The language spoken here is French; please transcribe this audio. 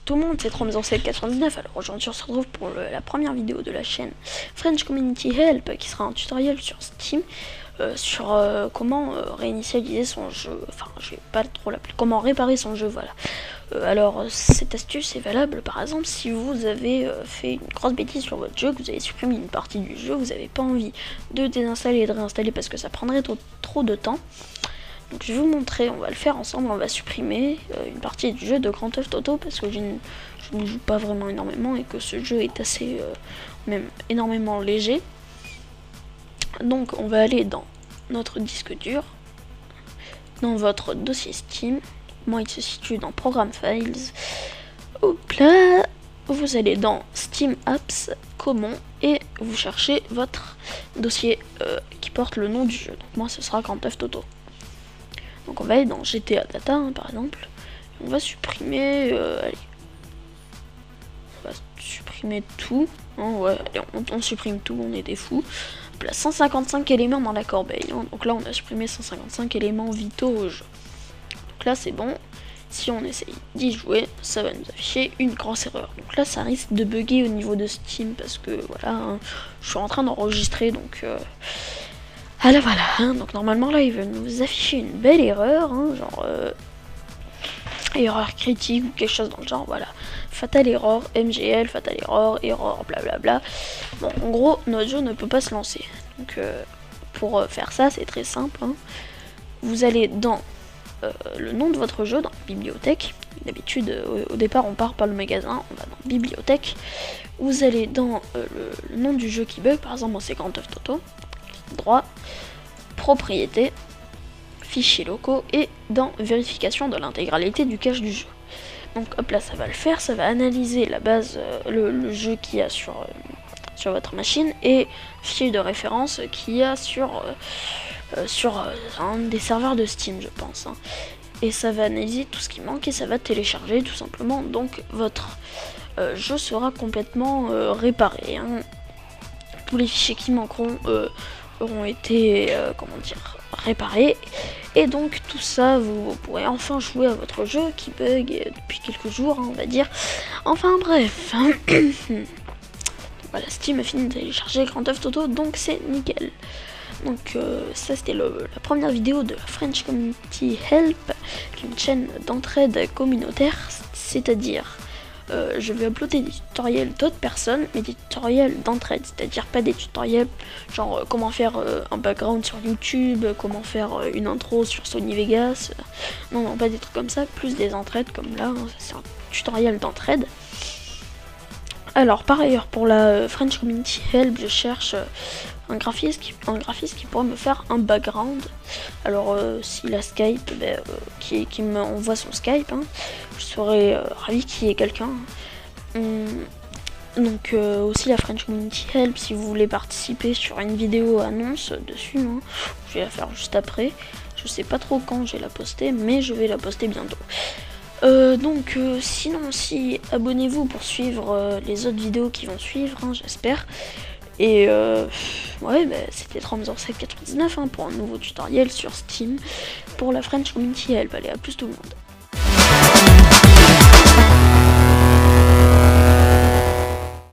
tout le monde, c'est Tromzor799. Alors aujourd'hui on se retrouve pour la première vidéo de la chaîne French Community Help, qui sera un tutoriel sur Steam sur comment réinitialiser son jeu. Enfin, je vais pas trop l'appeler, comment réparer son jeu, voilà. Alors cette astuce est valable par exemple si vous avez fait une grosse bêtise sur votre jeu, que vous avez supprimé une partie du jeu, vous n'avez pas envie de désinstaller et de réinstaller parce que ça prendrait trop de temps. Donc je vais vous montrer, on va le faire ensemble, on va supprimer une partie du jeu de Grand Theft Auto parce que je ne joue pas vraiment énormément et que ce jeu est assez, même énormément léger. Donc on va aller dans notre disque dur, dans votre dossier Steam. Moi il se situe dans Program Files. Hop là, vous allez dans Steam Apps, Common, et vous cherchez votre dossier qui porte le nom du jeu. Donc moi ce sera Grand Theft Auto. Donc on va aller dans GTA Data par exemple. On va supprimer, allez, on va supprimer tout. Ouais, allez, on supprime tout, on est des fous. Là, 155 éléments dans la corbeille. Donc là on a supprimé 155 éléments vitaux au jeu. Donc là c'est bon. Si on essaye d'y jouer, ça va nous afficher une grosse erreur. Donc là ça risque de bugger au niveau de Steam parce que voilà, je suis en train d'enregistrer donc ah là voilà, donc normalement là il va nous afficher une belle erreur, genre erreur critique ou quelque chose dans le genre, voilà. Fatal error, MGL, fatal error, error, blablabla. Bon, en gros, notre jeu ne peut pas se lancer. Donc pour faire ça, c'est très simple. Vous allez dans le nom de votre jeu, dans la bibliothèque. D'habitude, au départ, on part par le magasin, on va dans bibliothèque. Vous allez dans le nom du jeu qui bug, par exemple, c'est Grand Theft Auto. Droit, propriété, fichiers locaux et dans vérification de l'intégralité du cache du jeu. Donc hop là ça va le faire, ça va analyser la base, le jeu qu'il y a sur votre machine et fichier de référence qu'il y a sur un des serveurs de Steam je pense. Et ça va analyser tout ce qui manque et ça va télécharger tout simplement, donc votre jeu sera complètement réparé. Tous les fichiers qui manqueront auront été comment dire, réparés, et donc tout ça vous pourrez enfin jouer à votre jeu qui bug depuis quelques jours, on va dire. Enfin bref, voilà, Steam a fini de télécharger Grand Theft Auto, donc c'est nickel. Donc ça c'était la première vidéo de la French Community Help, qui est une chaîne d'entraide communautaire, c'est-à-dire je vais uploader des tutoriels d'autres personnes, mais des tutoriels d'entraide, c'est-à-dire pas des tutoriels genre comment faire un background sur YouTube, comment faire une intro sur Sony Vegas, non, pas des trucs comme ça, plus des entraides comme là, c'est un tutoriel d'entraide. Alors par ailleurs, pour la French Community Help, je cherche un graphiste qui pourrait me faire un background. Alors s'il a Skype, qui me envoie son Skype, je serais ravi qu'il y ait quelqu'un. Donc aussi la French Community Help, si vous voulez participer sur une vidéo annonce dessus, je vais la faire juste après. Je sais pas trop quand je vais la poster, mais je vais la poster bientôt. Donc sinon aussi abonnez-vous pour suivre les autres vidéos qui vont suivre, j'espère. Et ouais, c'était Tromzor799 pour un nouveau tutoriel sur Steam pour la French Community Help. Allez, à plus tout le monde.